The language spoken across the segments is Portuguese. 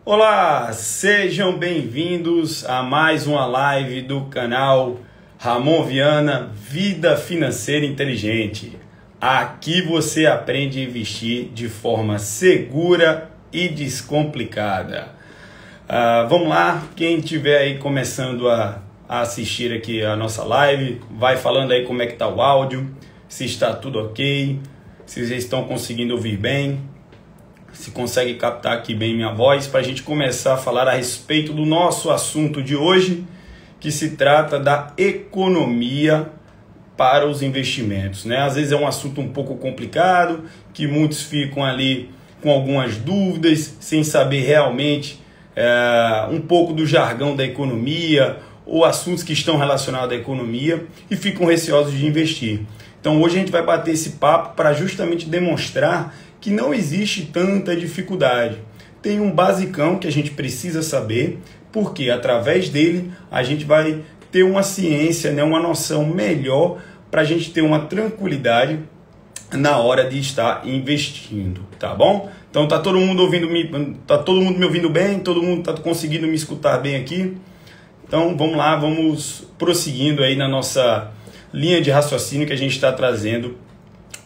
Olá, sejam bem-vindos a mais uma live do canal Ramon Viana, Vida Financeira Inteligente. Aqui você aprende a investir de forma segura e descomplicada. Vamos lá, quem estiver aí começando a assistir aqui a nossa live, vai falando aí como é que está o áudio, se está tudo ok, se vocês estão conseguindo ouvir bem, se consegue captar aqui bem minha voz, para a gente começar a falar a respeito do nosso assunto de hoje, que se trata da economia para os investimentos, né? Às vezes é um assunto um pouco complicado, que muitos ficam ali com algumas dúvidas, sem saber realmente um pouco do jargão da economia, ou assuntos que estão relacionados à economia, e ficam receosos de investir. Então hoje a gente vai bater esse papo para justamente demonstrar que não existe tanta dificuldade. Tem um basicão que a gente precisa saber, porque através dele a gente vai ter uma ciência, né, uma noção melhor para a gente ter uma tranquilidade na hora de estar investindo, tá bom? Então tá todo mundo me ouvindo bem? Todo mundo tá conseguindo me escutar bem aqui? Então vamos lá, vamos prosseguindo aí na nossa linha de raciocínio que a gente está trazendo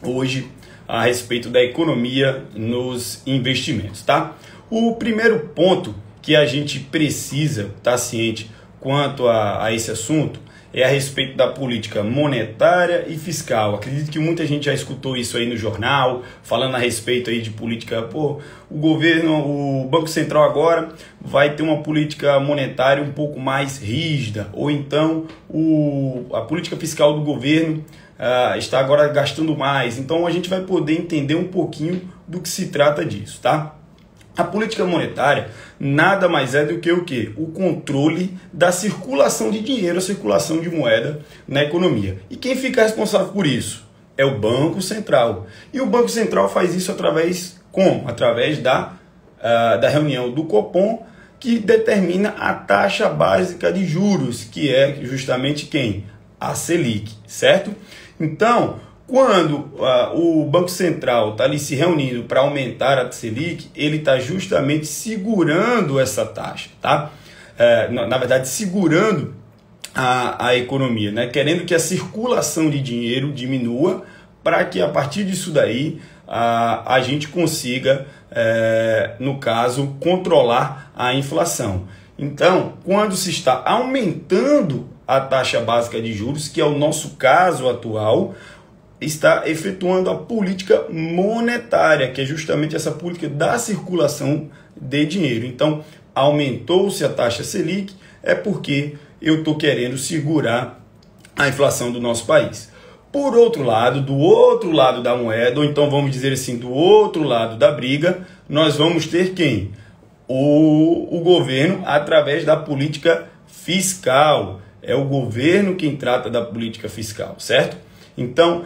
hoje a respeito da economia nos investimentos, tá? O primeiro ponto que a gente precisa estar ciente quanto a esse assunto é a respeito da política monetária e fiscal. Acredito que muita gente já escutou isso aí no jornal, falando a respeito aí de política. O Banco Central agora vai ter uma política monetária um pouco mais rígida, ou então a política fiscal do governo está agora gastando mais. Então a gente vai poder entender um pouquinho do que se trata disso, tá? A política monetária nada mais é do que o quê? O controle da circulação de dinheiro, a circulação de moeda na economia. E quem fica responsável por isso? É o Banco Central. E o Banco Central faz isso através da reunião do Copom, que determina a taxa básica de juros, que é justamente quem? A Selic, certo? Então, quando o Banco Central está ali se reunindo para aumentar a Selic, ele está justamente segurando essa taxa, tá? Na verdade, segurando a economia, né? Querendo que a circulação de dinheiro diminua, para que a partir disso daí a gente consiga, no caso, controlar a inflação. Então, quando se está aumentando a taxa básica de juros, que é o nosso caso atual, está efetuando a política monetária, que é justamente essa política da circulação de dinheiro. Então, aumentou-se a taxa Selic, é porque eu estou querendo segurar a inflação do nosso país. Por outro lado, do outro lado da moeda, ou então vamos dizer assim, do outro lado da briga, nós vamos ter quem? O governo, através da política fiscal. É o governo quem trata da política fiscal, certo? Então,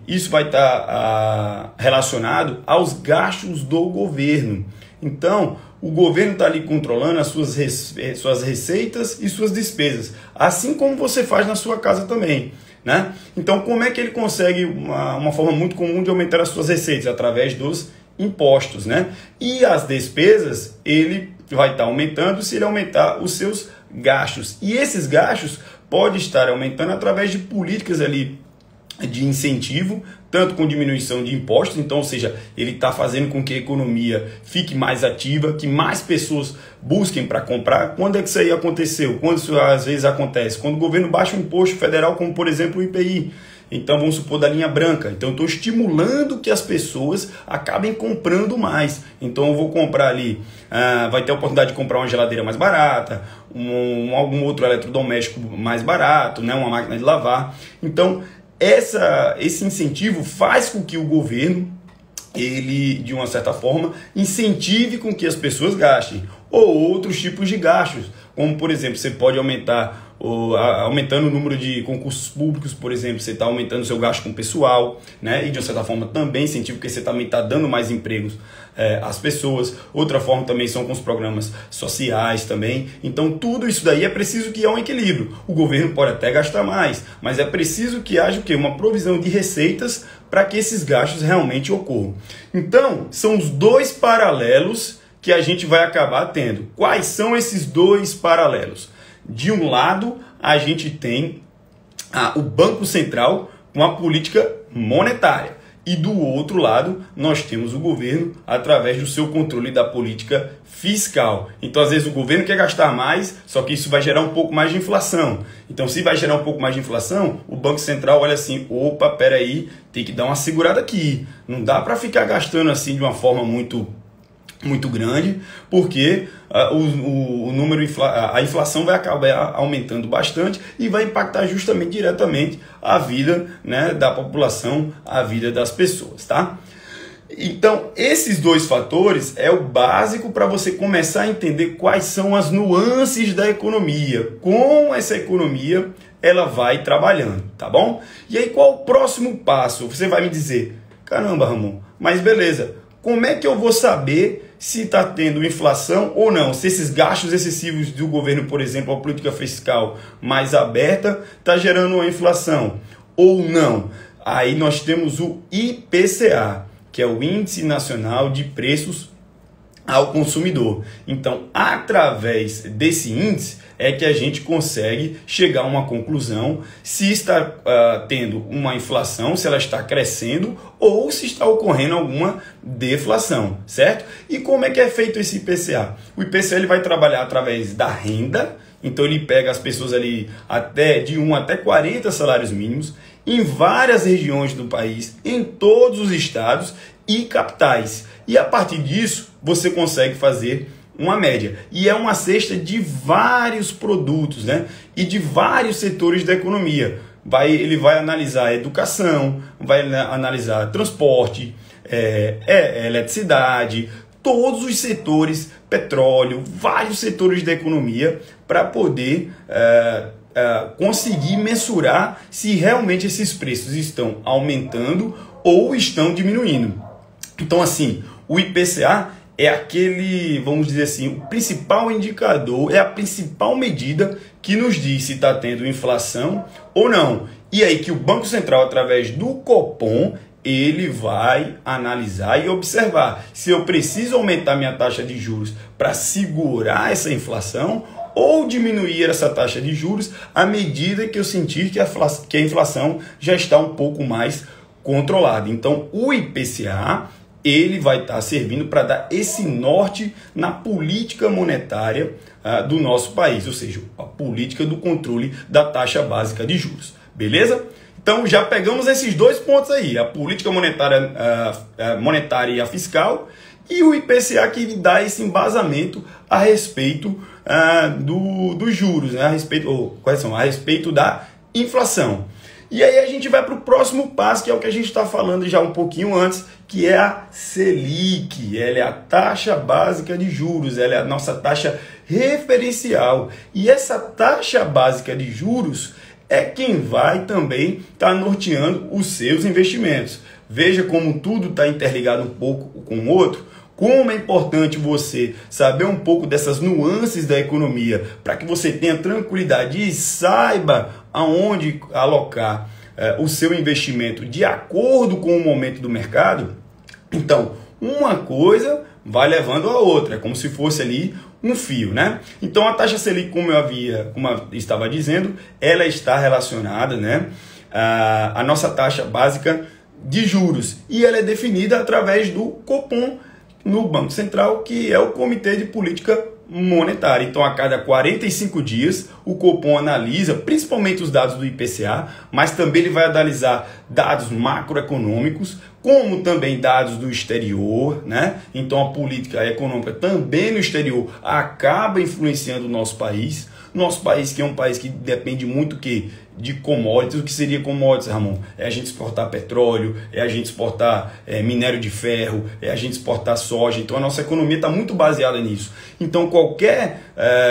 isso vai estar relacionado aos gastos do governo. Então, o governo está ali controlando as suas receitas e suas despesas, assim como você faz na sua casa também, né? Então, como é que ele consegue uma forma muito comum de aumentar as suas receitas? Através dos impostos, né? E as despesas, ele vai estar aumentando se ele aumentar os seus gastos. E esses gastos podem estar aumentando através de políticas ali de incentivo, tanto com diminuição de impostos, então, ou seja, ele está fazendo com que a economia fique mais ativa, que mais pessoas busquem para comprar. Quando é que isso aí aconteceu? Quando isso às vezes acontece? Quando o governo baixa um imposto federal, como por exemplo o IPI. Então vamos supor da linha branca. Então eu estou estimulando que as pessoas acabem comprando mais. Então eu vou comprar ali, vai ter a oportunidade de comprar uma geladeira mais barata, algum outro eletrodoméstico mais barato, né, uma máquina de lavar. Então esse incentivo faz com que o governo, ele de uma certa forma, incentive com que as pessoas gastem. Ou outros tipos de gastos, como por exemplo, você pode aumentando o número de concursos públicos, por exemplo, você está aumentando o seu gasto com pessoal, né? E de uma certa forma também incentivo, porque você também está dando mais empregos às pessoas. Outra forma também são com os programas sociais também. Então tudo isso daí é preciso que haja um equilíbrio. O governo pode até gastar mais, mas é preciso que haja o quê? Uma provisão de receitas para que esses gastos realmente ocorram. Então, são os dois paralelos que a gente vai acabar tendo? Quais são esses dois paralelos? De um lado, a gente tem o Banco Central com a política monetária. E do outro lado, nós temos o governo através do seu controle da política fiscal. Então, às vezes, o governo quer gastar mais, só que isso vai gerar um pouco mais de inflação. Então, se vai gerar um pouco mais de inflação, o Banco Central olha assim, opa, peraí, tem que dar uma segurada aqui. Não dá para ficar gastando assim de uma forma muito grande, porque a inflação vai acabar aumentando bastante e vai impactar justamente diretamente a vida, né, da população, a vida das pessoas, tá? Então, esses dois fatores é o básico para você começar a entender quais são as nuances da economia, como essa economia ela vai trabalhando, tá bom? E aí, qual o próximo passo? Você vai me dizer, caramba, Ramon, mas beleza, como é que eu vou saber se está tendo inflação ou não? Se esses gastos excessivos do governo, por exemplo, a política fiscal mais aberta, está gerando uma inflação ou não? Aí nós temos o IPCA, que é o Índice Nacional de Preços ao Consumidor. Então, através desse índice, é que a gente consegue chegar a uma conclusão se está tendo uma inflação, se ela está crescendo ou se está ocorrendo alguma deflação, certo? E como é que é feito esse IPCA? O IPCA ele vai trabalhar através da renda, então ele pega as pessoas ali de 1 até 40 salários mínimos, em várias regiões do país, em todos os estados e capitais. E a partir disso, você consegue fazer uma média. E é uma cesta de vários produtos, né? E de vários setores da economia. Ele vai analisar educação, vai analisar transporte, eletricidade, todos os setores, petróleo, vários setores da economia, para poder conseguir mensurar se realmente esses preços estão aumentando ou estão diminuindo. Então, assim, o IPCA é aquele, vamos dizer assim, o principal indicador, é a principal medida que nos diz se está tendo inflação ou não. E aí que o Banco Central, através do Copom, ele vai analisar e observar se eu preciso aumentar minha taxa de juros para segurar essa inflação ou diminuir essa taxa de juros à medida que eu sentir que a inflação já está um pouco mais controlada. Então, o IPCA ele vai estar servindo para dar esse norte na política monetária do nosso país, ou seja, a política do controle da taxa básica de juros. Beleza? Então já pegamos esses dois pontos aí, a política monetária e a fiscal, e o IPCA que dá esse embasamento a respeito dos juros, né? A respeito da inflação. E aí a gente vai para o próximo passo, que é o que a gente está falando já um pouquinho antes, que é a Selic. Ela é a taxa básica de juros, ela é a nossa taxa referencial. E essa taxa básica de juros é quem vai também estar norteando os seus investimentos. Veja como tudo está interligado um pouco com o outro. Como é importante você saber um pouco dessas nuances da economia para que você tenha tranquilidade e saiba aonde alocar o seu investimento de acordo com o momento do mercado. Então, uma coisa vai levando a outra, é como se fosse ali um fio, né? Então, a taxa Selic, como eu estava dizendo, ela está relacionada, né, à nossa taxa básica de juros e ela é definida através do Copom, no Banco Central, que é o Comitê de Política Monetária. Então, a cada 45 dias, o Copom analisa principalmente os dados do IPCA, mas também ele vai analisar dados macroeconômicos, como também dados do exterior, né? Então, a política econômica também no exterior acaba influenciando o nosso país. Nosso país, que é um país que depende muito de commodities. O que seria commodities, Ramon? É a gente exportar petróleo, é a gente exportar minério de ferro, é a gente exportar soja. Então a nossa economia está muito baseada nisso. Então qualquer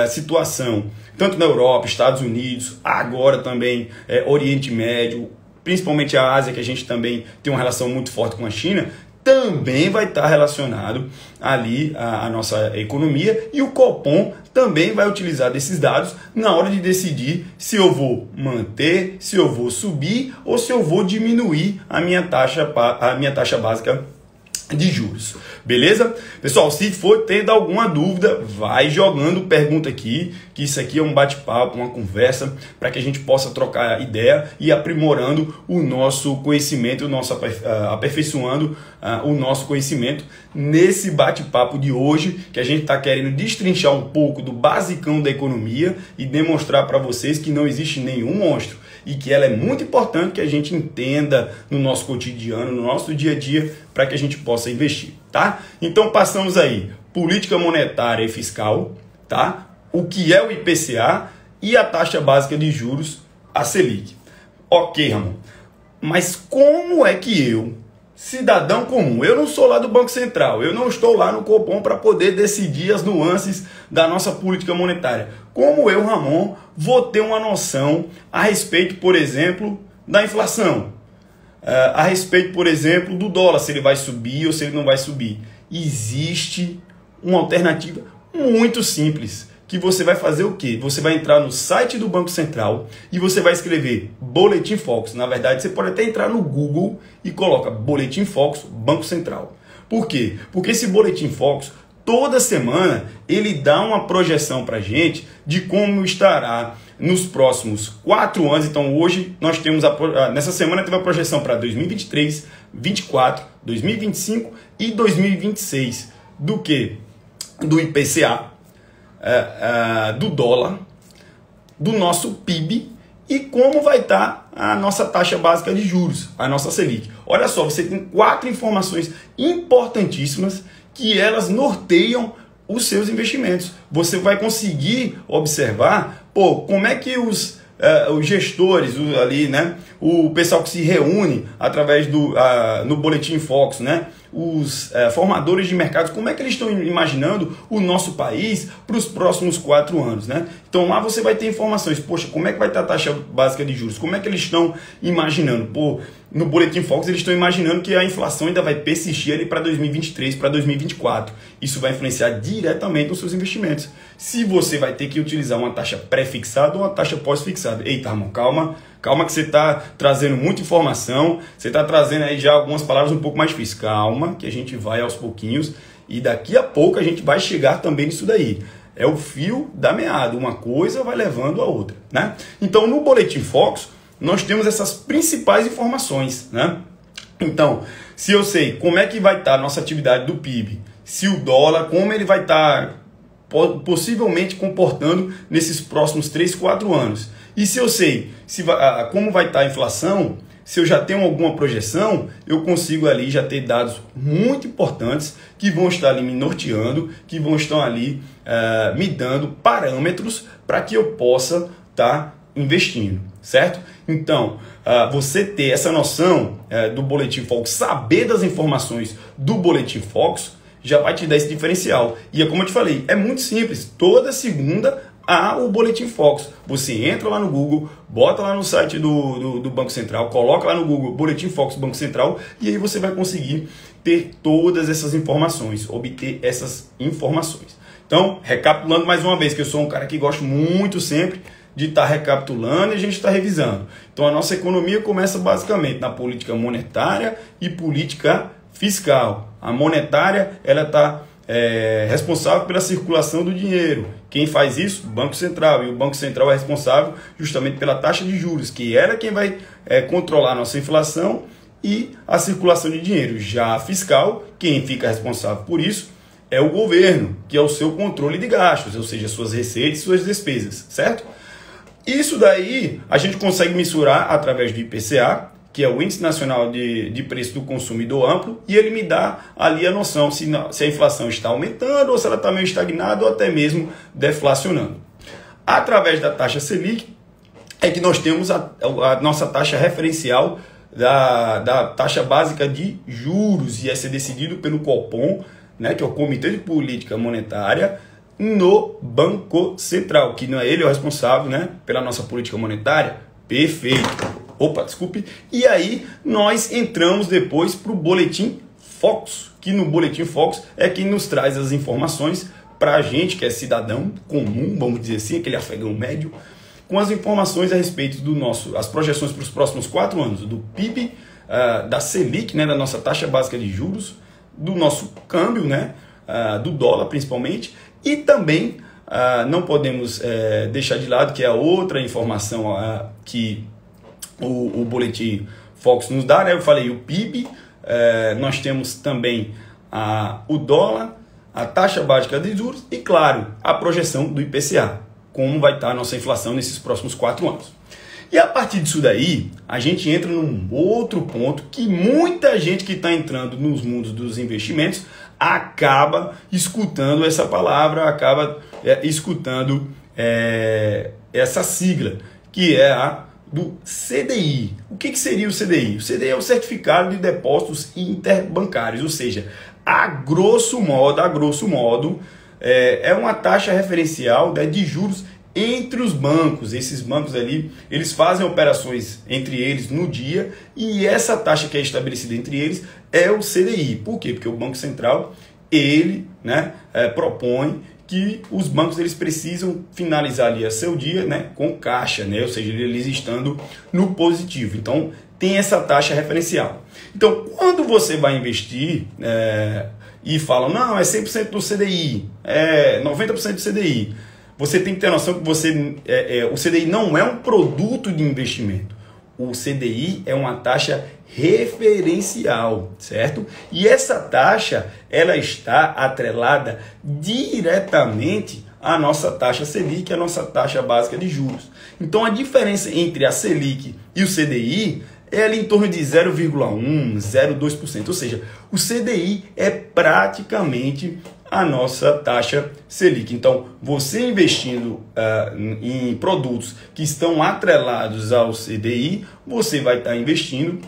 situação, tanto na Europa, Estados Unidos, agora também Oriente Médio, principalmente a Ásia, que a gente também tem uma relação muito forte com a China, também vai estar relacionado ali à nossa economia, e o Copom também vai utilizar desses dados na hora de decidir se eu vou manter, se eu vou subir ou se eu vou diminuir a minha taxa básica de juros, beleza? Pessoal, se for tendo alguma dúvida, vai jogando pergunta aqui, que isso aqui é um bate-papo, uma conversa, para que a gente possa trocar ideia e aprimorando o nosso conhecimento, aperfeiçoando o nosso conhecimento nesse bate-papo de hoje, que a gente está querendo destrinchar um pouco do basicão da economia e demonstrar para vocês que não existe nenhum monstro e que ela é muito importante que a gente entenda no nosso cotidiano, no nosso dia a dia, para que a gente possa investir, tá? Então passamos aí, política monetária e fiscal, tá? O que é o IPCA e a taxa básica de juros, a Selic. Ok, Ramon, mas como é que eu, cidadão comum, eu não sou lá do Banco Central, eu não estou lá no Copom para poder decidir as nuances da nossa política monetária. Como eu, Ramon, vou ter uma noção a respeito, por exemplo, da inflação? A respeito, por exemplo, do dólar, se ele vai subir ou se ele não vai subir. Existe uma alternativa muito simples, que você vai fazer o quê? Você vai entrar no site do Banco Central e você vai escrever Boletim Focus. Na verdade, você pode até entrar no Google e coloca Boletim Focus Banco Central. Por quê? Porque esse Boletim Focus, toda semana, ele dá uma projeção para a gente de como estará nos próximos 4 anos. Então hoje nós temos, nessa semana teve a projeção para 2023, 2024, 2025 e 2026. Do que? Do IPCA, do dólar, do nosso PIB e como vai estar a nossa taxa básica de juros, a nossa Selic. Olha só, você tem 4 informações importantíssimas que elas norteiam os seus investimentos. Você vai conseguir observar, como é que os gestores ali, né, o pessoal que se reúne através no Boletim Focus, né, os formadores de mercados, como é que eles estão imaginando o nosso país para os próximos 4 anos, né? Então lá você vai ter informações, poxa, como é que vai estar a taxa básica de juros, como é que eles estão imaginando, no Boletim Focus eles estão imaginando que a inflação ainda vai persistir ali para 2023, para 2024. Isso vai influenciar diretamente nos seus investimentos. Se você vai ter que utilizar uma taxa pré-fixada ou uma taxa pós-fixada. Eita, irmão, calma que você está trazendo muita informação, você está trazendo aí já algumas palavras um pouco mais difíceis. Calma, que a gente vai aos pouquinhos e daqui a pouco a gente vai chegar também nisso daí. É o fio da meada, uma coisa vai levando a outra, né? Então, no Boletim Focus, nós temos essas principais informações, né? Então, se eu sei como é que vai estar a nossa atividade do PIB, se o dólar, como ele vai estar possivelmente comportando nesses próximos 3, 4 anos. E se eu sei como vai estar a inflação, se eu já tenho alguma projeção, eu consigo ali já ter dados muito importantes que vão estar ali me norteando, que vão estar ali me dando parâmetros para que eu possa estar investindo, certo? Então, você ter essa noção do Boletim Focus, saber das informações do Boletim Focus, já vai te dar esse diferencial. E é como eu te falei, é muito simples. Toda segunda há o Boletim Focus. Você entra lá no Google, bota lá no site do Banco Central, coloca lá no Google Boletim Focus Banco Central e aí você vai conseguir ter todas essas informações, obter essas informações. Então, recapitulando mais uma vez, que eu sou um cara que gosto muito sempre de estar recapitulando e a gente está revisando. Então, a nossa economia começa basicamente na política monetária e política fiscal. A monetária, ela está responsável pela circulação do dinheiro. Quem faz isso? O Banco Central. E o Banco Central é responsável justamente pela taxa de juros, que ela é quem vai controlar a nossa inflação e a circulação de dinheiro. Já a fiscal, quem fica responsável por isso é o governo, que é o seu controle de gastos, ou seja, suas receitas e suas despesas, certo? Isso daí a gente consegue mensurar através do IPCA, que é o Índice Nacional de Preço do Consumidor Amplo, e ele me dá ali a noção se a inflação está aumentando ou se ela está meio estagnada ou até mesmo deflacionando. Através da taxa Selic é que nós temos a nossa taxa referencial da taxa básica de juros, e é ser decidido pelo Copom, né, que é o Comitê de Política Monetária, no Banco Central, que não é ele o responsável, né, pela nossa política monetária. Perfeito. Opa, desculpe. E aí nós entramos depois para o Boletim Focus, que no Boletim Focus é quem nos traz as informações para a gente, que é cidadão comum, vamos dizer assim, aquele afegão médio, com as informações a respeito as projeções para os próximos 4 anos, do PIB, da Selic, né, da nossa taxa básica de juros, do nosso câmbio, né? Do dólar principalmente, e também não podemos deixar de lado que é a outra informação que o boletim Focus nos dá, né? Eu falei o PIB, nós temos também o dólar, a taxa básica de juros e, claro, a projeção do IPCA, como vai estar a nossa inflação nesses próximos 4 anos. E a partir disso daí, a gente entra num outro ponto que muita gente que está entrando nos mundos dos investimentos acaba escutando essa palavra, acaba escutando essa sigla, que é a do CDI. O que seria o CDI? O CDI é o Certificado de Depósitos Interbancários, ou seja, a grosso modo, é uma taxa referencial de juros entre os bancos. Esses bancos ali, eles fazem operações entre eles no dia, e essa taxa que é estabelecida entre eles é o CDI. Por quê? Porque o Banco Central, ele, né, propõe que os bancos eles precisam finalizar ali seu dia, né, com caixa, né, ou seja, eles estando no positivo. Então, tem essa taxa referencial. Então, quando você vai investir e falam, não, é 100% do CDI, é 90% do CDI, você tem que ter noção que o CDI não é um produto de investimento. O CDI é uma taxa referencial, certo? E essa taxa, ela está atrelada diretamente à nossa taxa Selic, a nossa taxa básica de juros. Então, a diferença entre a Selic e o CDI é ali em torno de 0,1%, 0,2%. Ou seja, o CDI é praticamente a nossa taxa Selic. Então, você investindo em produtos que estão atrelados ao CDI, você vai estar investindo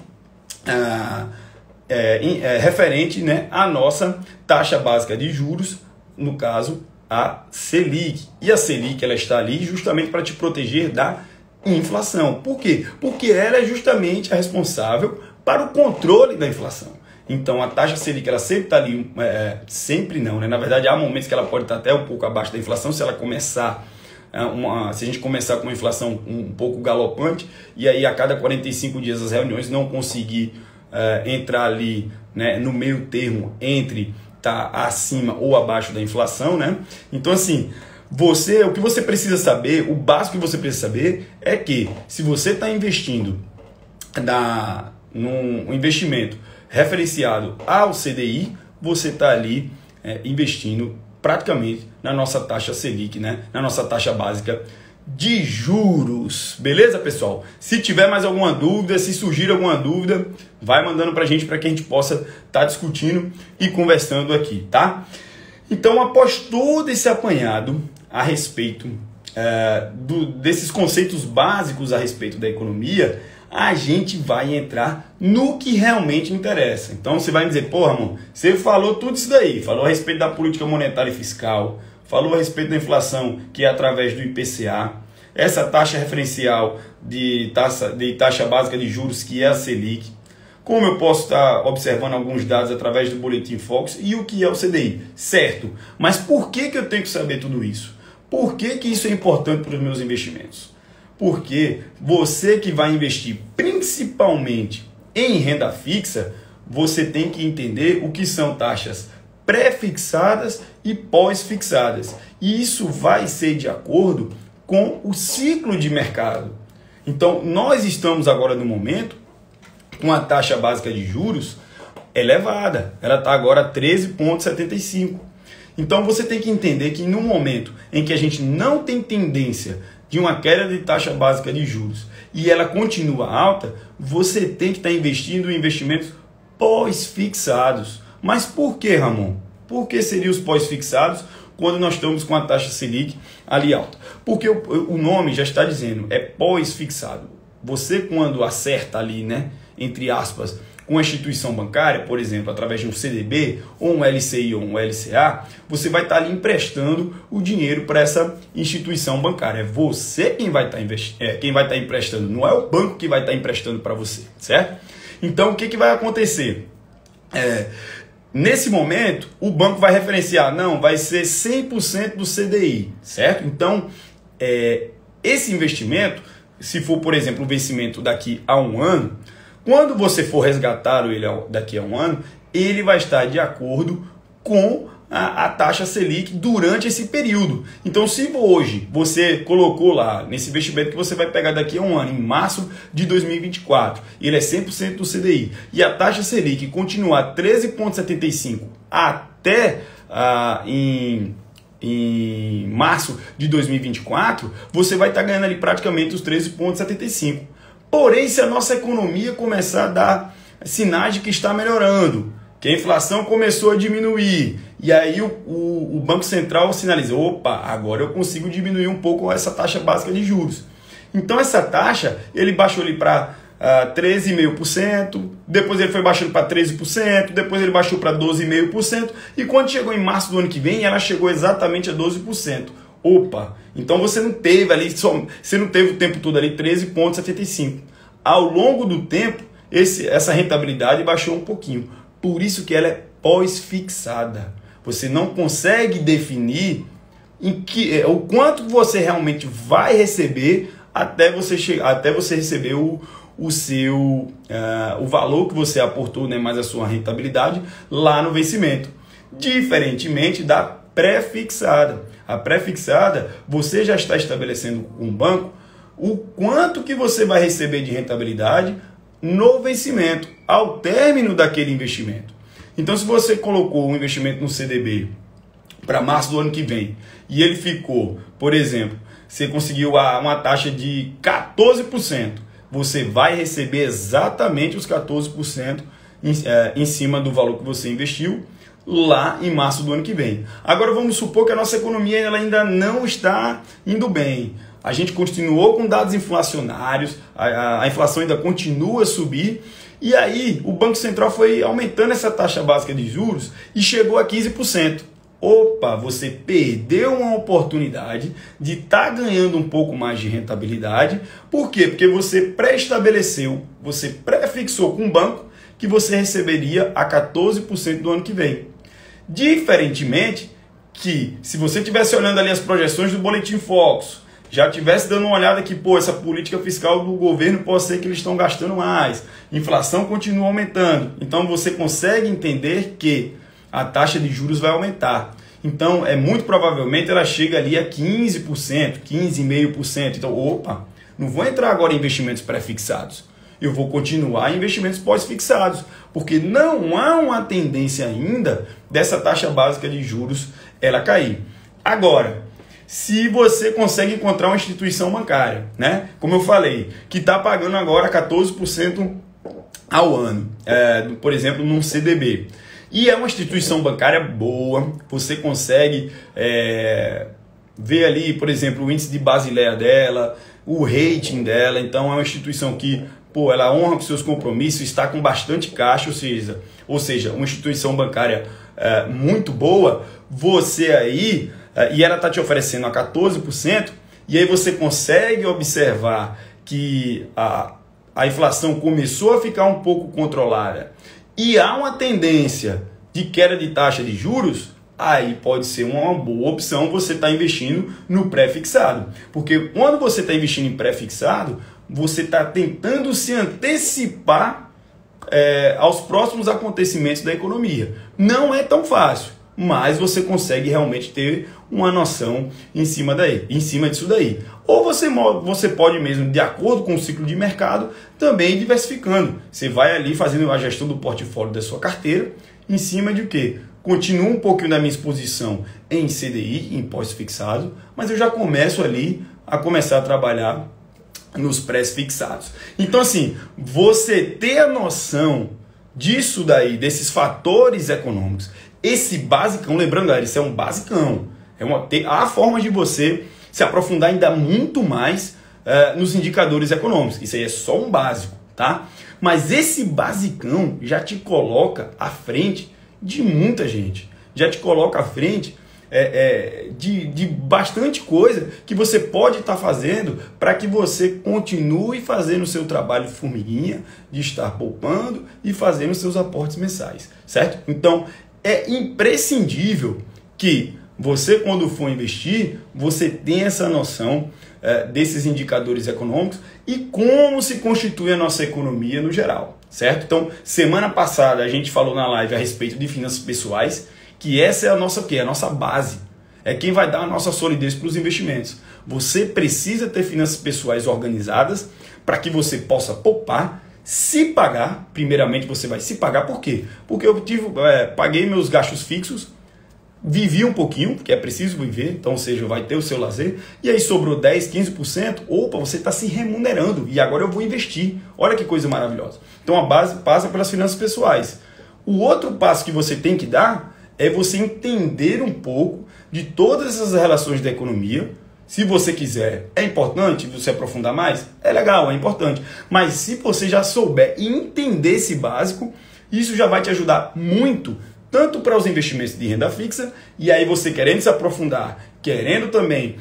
referente, né, à nossa taxa básica de juros, no caso, a Selic. E a Selic, ela está ali justamente para te proteger da inflação. Por quê? Porque ela é justamente a responsável para o controle da inflação. Então, a taxa Selic, ela sempre está ali, sempre não, né? Na verdade, há momentos que ela pode estar até um pouco abaixo da inflação, se ela começar, se a gente começar com uma inflação um pouco galopante, e aí a cada 45 dias as reuniões não conseguir entrar ali, né, no meio termo entre estar acima ou abaixo da inflação, né? Então, assim, o que você precisa saber, o básico que você precisa saber é que se você está investindo num investimento referenciado ao CDI, você está ali investindo praticamente na nossa taxa Selic, né? Na nossa taxa básica de juros. Beleza, pessoal? Se tiver mais alguma dúvida, se surgir alguma dúvida, vai mandando para a gente que a gente possa estar discutindo e conversando aqui, tá? Então, após todo esse apanhado a respeito desses conceitos básicos a respeito da economia, a gente vai entrar no que realmente interessa. Então você vai me dizer, porra, mano, você falou tudo isso daí, falou a respeito da política monetária e fiscal, falou a respeito da inflação, que é através do IPCA, essa taxa referencial de taxa básica de juros, que é a Selic, como eu posso estar observando alguns dados através do Boletim Focus e o que é o CDI, certo? Mas por que eu tenho que saber tudo isso? Por que isso é importante para os meus investimentos? Porque você que vai investir principalmente em renda fixa, você tem que entender o que são taxas pré-fixadas e pós-fixadas. E isso vai ser de acordo com o ciclo de mercado. Então, nós estamos agora no momento com a taxa básica de juros elevada. Ela está agora 13,75. Então, você tem que entender que no momento em que a gente não tem tendência de uma queda de taxa básica de juros e ela continua alta, você tem que estar investindo em investimentos pós-fixados. Mas por que, Ramon? Por que seriam os pós-fixados quando nós estamos com a taxa Selic ali alta? Porque o nome já está dizendo, é pós-fixado. Você quando acerta ali, né, entre aspas, com a instituição bancária, por exemplo, através de um CDB, ou um LCI ou um LCA, você vai estar ali emprestando o dinheiro para essa instituição bancária. É você quem vai estar emprestando, não é o banco que vai estar emprestando para você, certo? Então, o que vai acontecer? Nesse momento, o banco vai referenciar, não, vai ser 100% do CDI, certo? Então, esse investimento, se for, por exemplo, um vencimento daqui a um ano, quando você for resgatar ele daqui a um ano, ele vai estar de acordo com a taxa Selic durante esse período. Então, se hoje você colocou lá nesse investimento que você vai pegar daqui a um ano, em março de 2024, ele é 100% do CDI, e a taxa Selic continuar 13,75 até em março de 2024, você vai estar ganhando ali praticamente os 13,75. Porém, se a nossa economia começar a dar sinais de que está melhorando, que a inflação começou a diminuir, e aí o Banco Central sinaliza, opa, agora eu consigo diminuir um pouco essa taxa básica de juros. Então essa taxa, ele baixou ali para 13,5%, depois ele foi baixando para 13%, depois ele baixou para 12,5%, e quando chegou em março do ano que vem, ela chegou exatamente a 12%. Opa, então você não teve ali, você não teve o tempo todo ali 13,75. Ao longo do tempo, essa rentabilidade baixou um pouquinho. Por isso que ela é pós-fixada. Você não consegue definir o quanto você realmente vai receber até você receber o valor que você aportou, né, mais a sua rentabilidade lá no vencimento. Diferentemente da pré-fixada. A pré-fixada, você já está estabelecendo com o banco o quanto que você vai receber de rentabilidade no vencimento, ao término daquele investimento. Então, se você colocou um investimento no CDB para março do ano que vem e ele ficou, por exemplo, você conseguiu uma taxa de 14%, você vai receber exatamente os 14% em cima do valor que você investiu lá em março do ano que vem. Agora vamos supor que a nossa economia ela ainda não está indo bem. A gente continuou com dados inflacionários, a inflação ainda continua a subir, e aí o Banco Central foi aumentando essa taxa básica de juros e chegou a 15%. Opa, você perdeu uma oportunidade de estar ganhando um pouco mais de rentabilidade. Por quê? Porque você pré-estabeleceu, você pré-fixou com o banco que você receberia a 14% do ano que vem. Diferentemente que, se você estivesse olhando ali as projeções do Boletim Focus, já estivesse dando uma olhada que, essa política fiscal do governo pode ser que eles estão gastando mais, inflação continua aumentando, então você consegue entender que a taxa de juros vai aumentar. Então, muito provavelmente ela chega ali a 15%, 15,5%. Então, opa, não vou entrar agora em investimentos pré-fixados. Eu vou continuar em investimentos pós-fixados, porque não há uma tendência ainda dessa taxa básica de juros ela cair. Agora, se você consegue encontrar uma instituição bancária, né, como eu falei, que está pagando agora 14% ao ano, por exemplo, num CDB, e é uma instituição bancária boa, você consegue ver ali, por exemplo, o índice de Basileia dela, o rating dela, então é uma instituição que ela honra com seus compromissos, está com bastante caixa, ou seja, uma instituição bancária muito boa, você aí, e ela está te oferecendo a 14%, e aí você consegue observar que a inflação começou a ficar um pouco controlada, e há uma tendência de queda de taxa de juros, aí pode ser uma boa opção você estar investindo no pré-fixado. Porque quando você está investindo em pré-fixado, você está tentando se antecipar aos próximos acontecimentos da economia. Não é tão fácil, mas você consegue realmente ter uma noção em cima disso daí. Ou você pode mesmo, de acordo com o ciclo de mercado, também ir diversificando. Você vai ali fazendo a gestão do portfólio da sua carteira, em cima de o quê? Continuo um pouquinho da minha exposição em CDI, em pós-fixado, mas eu já começo ali a trabalhar nos pré-fixados. Então, assim, você ter a noção disso daí, desses fatores econômicos, esse basicão, lembrando, galera, isso é um basicão. Há formas de você se aprofundar ainda muito mais nos indicadores econômicos. Isso aí é só um básico, tá? Mas esse basicão já te coloca à frente de muita gente. Já te coloca à frente de bastante coisa que você pode estar fazendo para que você continue fazendo o seu trabalho de formiguinha, de estar poupando e fazendo seus aportes mensais, certo? Então, é imprescindível que você, quando for investir, você tenha essa noção desses indicadores econômicos e como se constitui a nossa economia no geral, certo? Então, semana passada a gente falou na live a respeito de finanças pessoais, que essa é a nossa, a nossa base. É quem vai dar a nossa solidez para os investimentos. Você precisa ter finanças pessoais organizadas para que você possa poupar, se pagar. Primeiramente você vai se pagar, por quê? Porque eu paguei meus gastos fixos, vivi um pouquinho, porque é preciso viver, então, ou seja, vai ter o seu lazer, e aí sobrou 10, 15%, opa, você está se remunerando, e agora eu vou investir. Olha que coisa maravilhosa. Então a base passa pelas finanças pessoais. O outro passo que você tem que dar é você entender um pouco de todas essas relações da economia. Se você quiser, é importante você aprofundar mais? É legal, é importante. Mas se você já souber e entender esse básico, isso já vai te ajudar muito, tanto para os investimentos de renda fixa, e aí você querendo se aprofundar, querendo também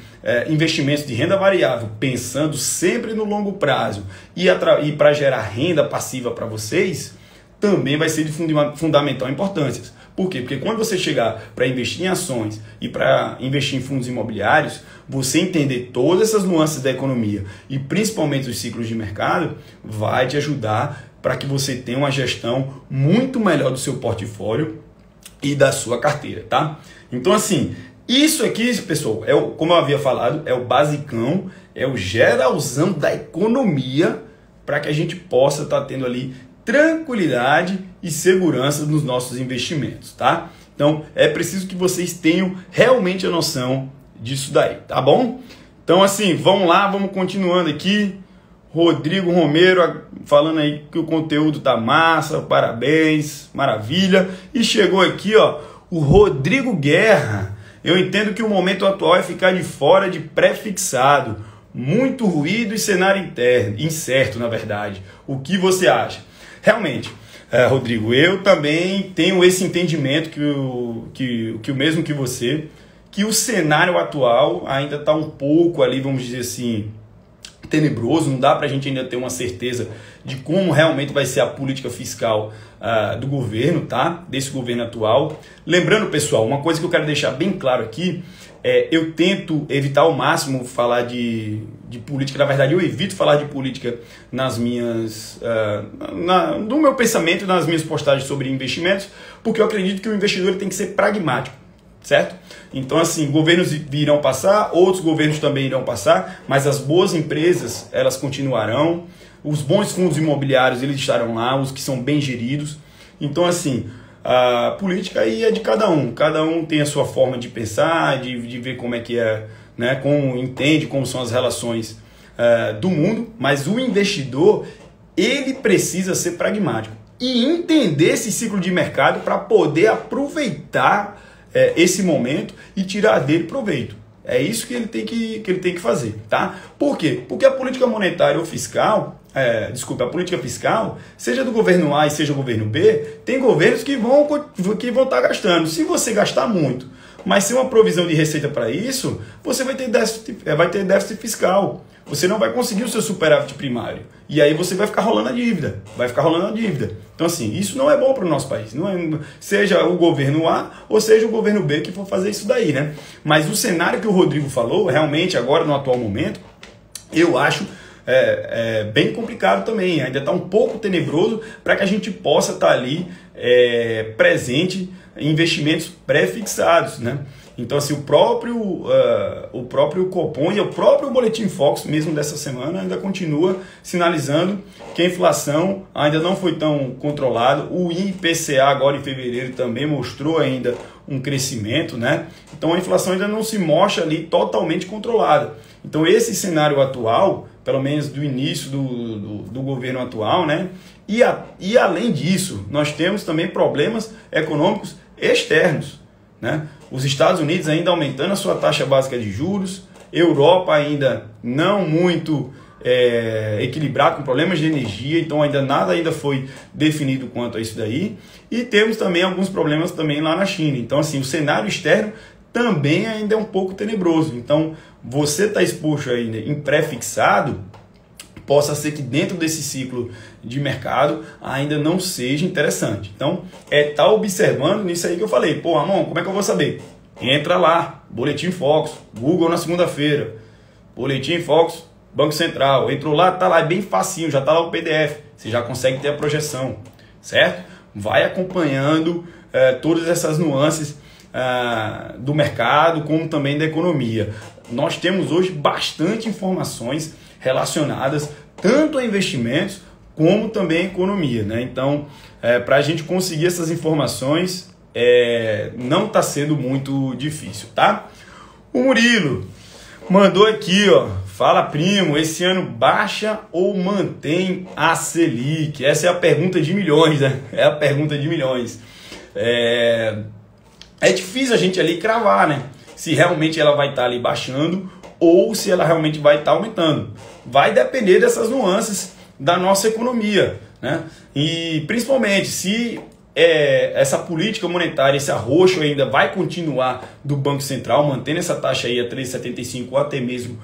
investimentos de renda variável, pensando sempre no longo prazo e para gerar renda passiva para vocês, também vai ser de fundamental importância. Por quê? Porque quando você chegar para investir em ações e para investir em fundos imobiliários, você entender todas essas nuances da economia e principalmente os ciclos de mercado, vai te ajudar para que você tenha uma gestão muito melhor do seu portfólio e da sua carteira, tá? Então, assim, isso aqui, pessoal, como eu havia falado, é o basicão, é o geralzão da economia para que a gente possa estar tendo ali tranquilidade e segurança nos nossos investimentos, tá? Então, é preciso que vocês tenham realmente a noção disso daí, tá bom? Então, assim, vamos lá, vamos continuando aqui. Rodrigo Romero falando aí que o conteúdo tá massa, parabéns, maravilha. E chegou aqui, ó, o Rodrigo Guerra. Eu entendo que o momento atual é ficar de fora de pré-fixado. Muito ruído e cenário incerto, na verdade. O que você acha? Realmente, Rodrigo, eu também tenho esse entendimento que o mesmo que você, que o cenário atual ainda está um pouco ali, vamos dizer assim, tenebroso, não dá para a gente ainda ter uma certeza de como realmente vai ser a política fiscal do governo, tá? Desse governo atual. Lembrando, pessoal, uma coisa que eu quero deixar bem claro aqui, eu tento evitar ao máximo falar de política, na verdade eu evito falar de política nas minhas, no meu pensamento, nas minhas postagens sobre investimentos, porque eu acredito que o investidor tem que ser pragmático, certo? Então, assim, governos irão passar, outros governos também irão passar, mas as boas empresas, elas continuarão, os bons fundos imobiliários, eles estarão lá, os que são bem geridos. Então, assim, a política aí é de cada um tem a sua forma de pensar, de ver como é que é, né, como entende, como são as relações do mundo, mas o investidor, ele precisa ser pragmático e entender esse ciclo de mercado para poder aproveitar esse momento e tirar dele proveito. É isso que ele tem que fazer, tá? Por quê? Porque a política monetária ou fiscal, a política fiscal, seja do governo A e seja do governo B, tem governos que vão estar gastando. Se você gastar muito, mas sem uma provisão de receita para isso, você vai ter déficit fiscal. Você não vai conseguir o seu superávit primário. E aí você vai ficar rolando a dívida. Então, assim, isso não é bom para o nosso país. Não é, seja o governo A ou seja o governo B que for fazer isso daí, né? Mas o cenário que o Rodrigo falou, realmente, agora no atual momento, eu acho bem complicado também. Ainda está um pouco tenebroso para que a gente possa estar ali presente em investimentos pré-fixados, né? Então, assim, o próprio Copom e o próprio Boletim Focus, mesmo dessa semana, ainda continua sinalizando que a inflação ainda não foi tão controlada. O IPCA agora em fevereiro também mostrou ainda um crescimento, né? Então, a inflação ainda não se mostra ali totalmente controlada. Então, esse cenário atual, pelo menos do início do governo atual, né? E além disso, nós temos também problemas econômicos externos, né? Os Estados Unidos ainda aumentando a sua taxa básica de juros, Europa ainda não muito equilibrado, com problemas de energia, então nada foi definido quanto a isso daí. E temos também alguns problemas também lá na China. Então, assim, o cenário externo também ainda é um pouco tenebroso. Então, você está exposto ainda em pré-fixado, possa ser que dentro desse ciclo de mercado ainda não seja interessante. Então, tá observando nisso aí que eu falei. Pô, Ramon, como é que eu vou saber? Entra lá, Boletim Focus, Google na segunda-feira, Boletim Focus, Banco Central. Entrou lá, tá lá, é bem facinho, já tá lá o PDF. Você já consegue ter a projeção, certo? Vai acompanhando todas essas nuances do mercado, como também da economia. Nós temos hoje bastante informações relacionadas tanto a investimentos como também a economia, né? Então, para a gente conseguir essas informações, não está sendo muito difícil, tá? O Murilo mandou aqui, ó, fala primo, esse ano baixa ou mantém a Selic? Essa é a pergunta de milhões, né? É a pergunta de milhões. É difícil a gente ali cravar, né? Se realmente ela vai estar ali baixando ou se ela realmente vai estar aumentando. Vai depender dessas nuances da nossa economia, né? E principalmente se essa política monetária, esse arroxo ainda vai continuar do Banco Central, mantendo essa taxa aí a 3,75 ou até mesmo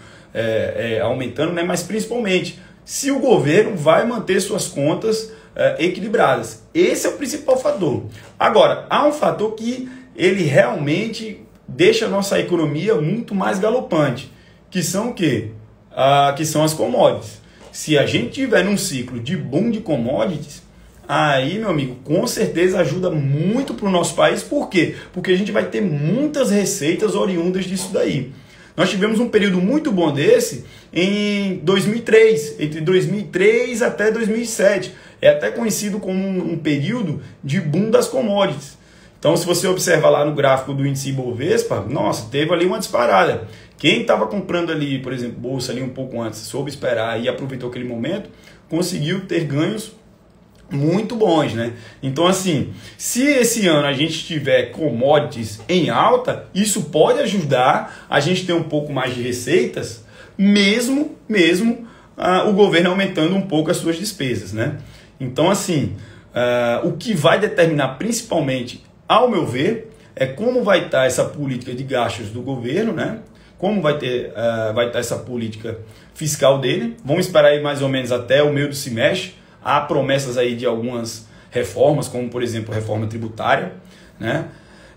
aumentando, né? Mas principalmente se o governo vai manter suas contas equilibradas. Esse é o principal fator. Agora, há um fator que ele realmente deixa a nossa economia muito mais galopante, que são o quê? Que são as commodities. Se a gente tiver num ciclo de boom de commodities, aí, meu amigo, com certeza ajuda muito para o nosso país. Por quê? Porque a gente vai ter muitas receitas oriundas disso daí. Nós tivemos um período muito bom desse em 2003, entre 2003 até 2007. É até conhecido como um período de boom das commodities. Então, se você observar lá no gráfico do índice Ibovespa, nossa, teve ali uma disparada. Quem estava comprando ali, por exemplo, bolsa ali um pouco antes, soube esperar e aproveitou aquele momento, conseguiu ter ganhos muito bons, né? Então, assim, se esse ano a gente tiver commodities em alta, isso pode ajudar a gente ter um pouco mais de receitas, mesmo o governo aumentando um pouco as suas despesas, né? Então, assim, o que vai determinar principalmente, ao meu ver, é como vai estar essa política de gastos do governo, né? Como vai estar essa política fiscal dele. Vamos esperar aí mais ou menos até o meio do semestre. Há promessas aí de algumas reformas, como por exemplo a reforma tributária, né?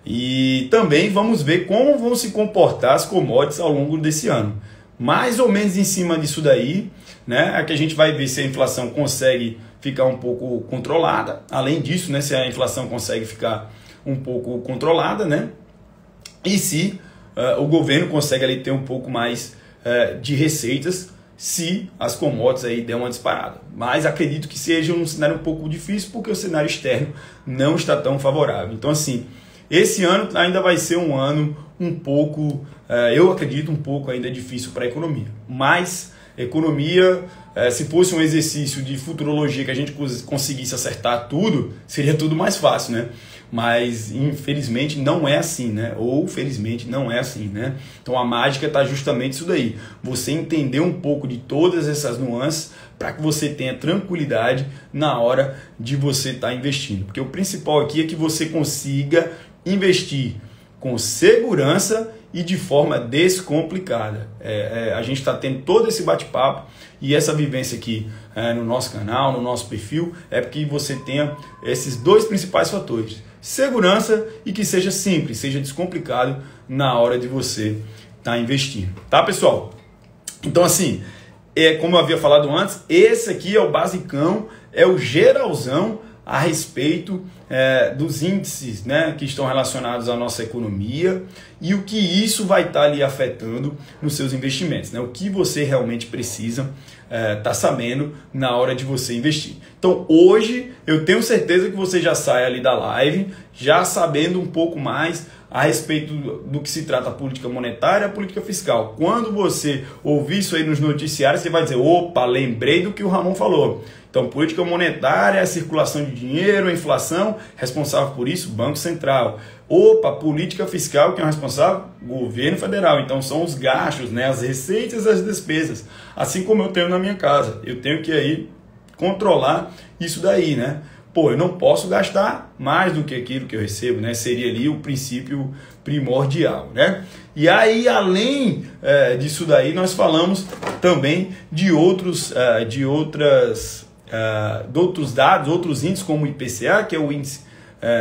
E também vamos ver como vão se comportar as commodities ao longo desse ano. Mais ou menos em cima disso daí, né? É que a gente vai ver se a inflação consegue ficar um pouco controlada. Além disso, né? Se a inflação consegue ficar um pouco controlada, né? E se o governo consegue ali ter um pouco mais de receitas, se as commodities aí der uma disparada. Mas acredito que seja um cenário um pouco difícil, porque o cenário externo não está tão favorável. Então, assim, esse ano ainda vai ser um ano um pouco, eu acredito, um pouco ainda difícil para a economia. Mas economia, se fosse um exercício de futurologia que a gente conseguisse acertar tudo, seria tudo mais fácil, né? Mas infelizmente não é assim, né? Ou felizmente não é assim, né? Então a mágica está justamente isso daí. Você entender um pouco de todas essas nuances para que você tenha tranquilidade na hora de você estar investindo. Porque o principal aqui é que você consiga investir com segurança e de forma descomplicada. A gente está tendo todo esse bate-papo e essa vivência aqui no nosso canal, no nosso perfil, é porque você tenha esses dois principais fatores: segurança e que seja simples, seja descomplicado na hora de você estar investindo. Tá, pessoal? Então, assim, como eu havia falado antes, esse aqui é o basicão, é o geralzão a respeito dos índices, né, que estão relacionados à nossa economia e o que isso vai estar ali afetando nos seus investimentos, né? O que você realmente precisa estar sabendo na hora de você investir. Então hoje eu tenho certeza que você já sai ali da live já sabendo um pouco mais a respeito do que se trata a política monetária e a política fiscal. Quando você ouvir isso aí nos noticiários, você vai dizer: opa, lembrei do que o Ramon falou. Então, política monetária, a circulação de dinheiro, a inflação, responsável por isso, Banco Central. Opa, política fiscal, quem é o responsável? Governo Federal. Então, são os gastos, né? As receitas e as despesas. Assim como eu tenho na minha casa. Eu tenho que aí controlar isso daí, né? Pô, eu não posso gastar mais do que aquilo que eu recebo, né? Seria ali o princípio primordial, né? E aí, além disso daí, nós falamos também de outros dados, outros índices, como o IPCA, que é o Índice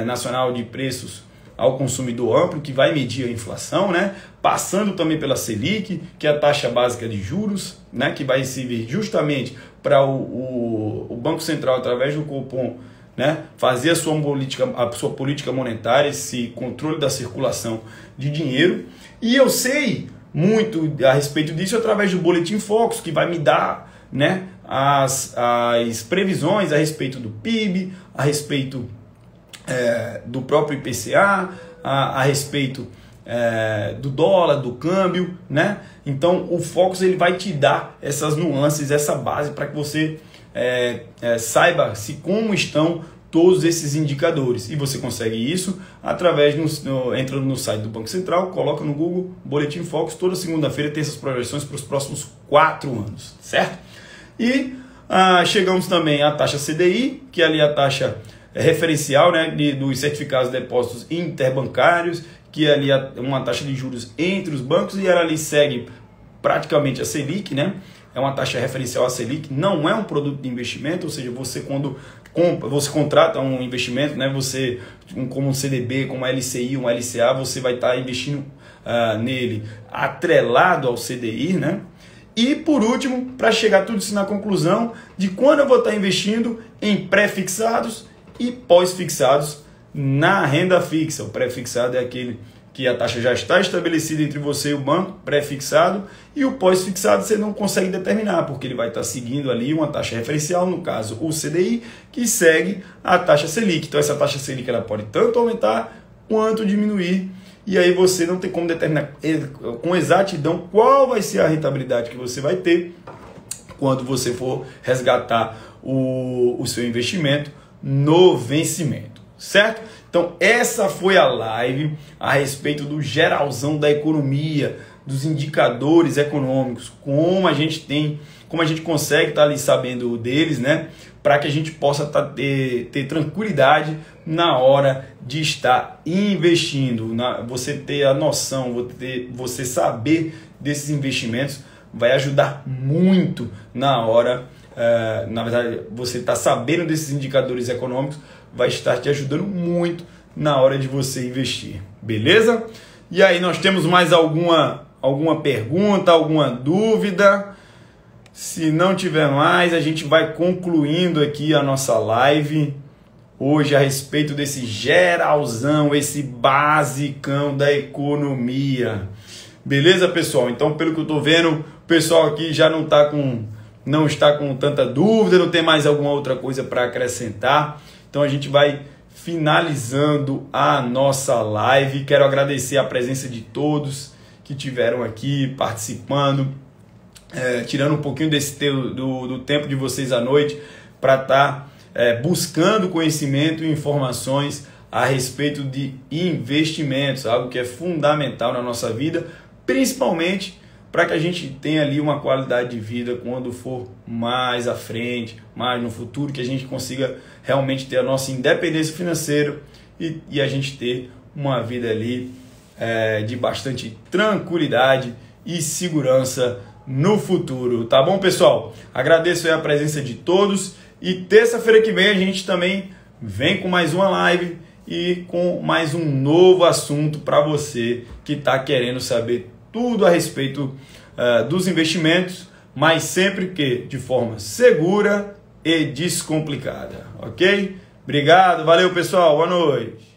Nacional de Preços ao consumidor amplo, que vai medir a inflação, né? Passando também pela Selic, que é a taxa básica de juros, né? Que vai servir justamente para o Banco Central, através do Copom, né? Fazer a sua política monetária, esse controle da circulação de dinheiro. E eu sei muito a respeito disso através do Boletim Focus, que vai me dar, né, as previsões a respeito do PIB, a respeito do próprio IPCA, a respeito do dólar, do câmbio, né? Então o Focus ele vai te dar essas nuances, essa base para que você saiba como estão todos esses indicadores. E você consegue isso através entrando no site do Banco Central, coloca no Google Boletim Focus. Toda segunda-feira tem essas projeções para os próximos 4 anos, certo? E chegamos também à taxa CDI, que é ali a taxa referencial, né, dos certificados de depósitos interbancários, que é ali uma taxa de juros entre os bancos, e ela ali segue praticamente a Selic, né? É uma taxa referencial a Selic, não é um produto de investimento, ou seja, você quando você contrata um investimento, né, você, como um CDB, como um LCI, um LCA, você vai estar investindo nele atrelado ao CDI, né? E por último, para chegar tudo isso na conclusão de quando eu vou estar investindo em pré-fixados e pós-fixados na renda fixa. O pré-fixado é aquele que a taxa já está estabelecida entre você e o banco, pré-fixado, e o pós-fixado você não consegue determinar, porque ele vai estar seguindo ali uma taxa referencial, no caso o CDI, que segue a taxa Selic. Então essa taxa Selic ela pode tanto aumentar quanto diminuir, e aí você não tem como determinar com exatidão qual vai ser a rentabilidade que você vai ter quando você for resgatar o seu investimento no vencimento, certo? Então essa foi a live a respeito do geralzão da economia, dos indicadores econômicos, como a gente consegue estar ali sabendo deles, né? Para que a gente possa ter tranquilidade na hora de estar investindo. Você ter a noção, você saber desses investimentos vai ajudar muito na hora. Na verdade, você está sabendo desses indicadores econômicos vai estar te ajudando muito na hora de você investir, beleza? E aí, nós temos mais alguma pergunta, alguma dúvida? Se não tiver mais, a gente vai concluindo aqui a nossa live hoje a respeito desse geralzão, esse basicão da economia. Beleza, pessoal? Então, pelo que eu estou vendo, o pessoal aqui já não está com tanta dúvida, não tem mais alguma outra coisa para acrescentar. Então, a gente vai finalizando a nossa live. Quero agradecer a presença de todos que estiveram aqui participando, tirando um pouquinho do tempo de vocês à noite para estar buscando conhecimento e informações a respeito de investimentos, algo que é fundamental na nossa vida, principalmente para que a gente tenha ali uma qualidade de vida quando for mais à frente, mais no futuro, que a gente consiga realmente ter a nossa independência financeira e a gente ter uma vida ali de bastante tranquilidade e segurança no futuro. Tá bom, pessoal? Agradeço aí a presença de todos e terça-feira que vem a gente também vem com mais uma live e com mais um novo assunto para você que está querendo saber tudo a respeito dos investimentos, mas sempre que de forma segura e descomplicada, ok? Obrigado, valeu pessoal, boa noite.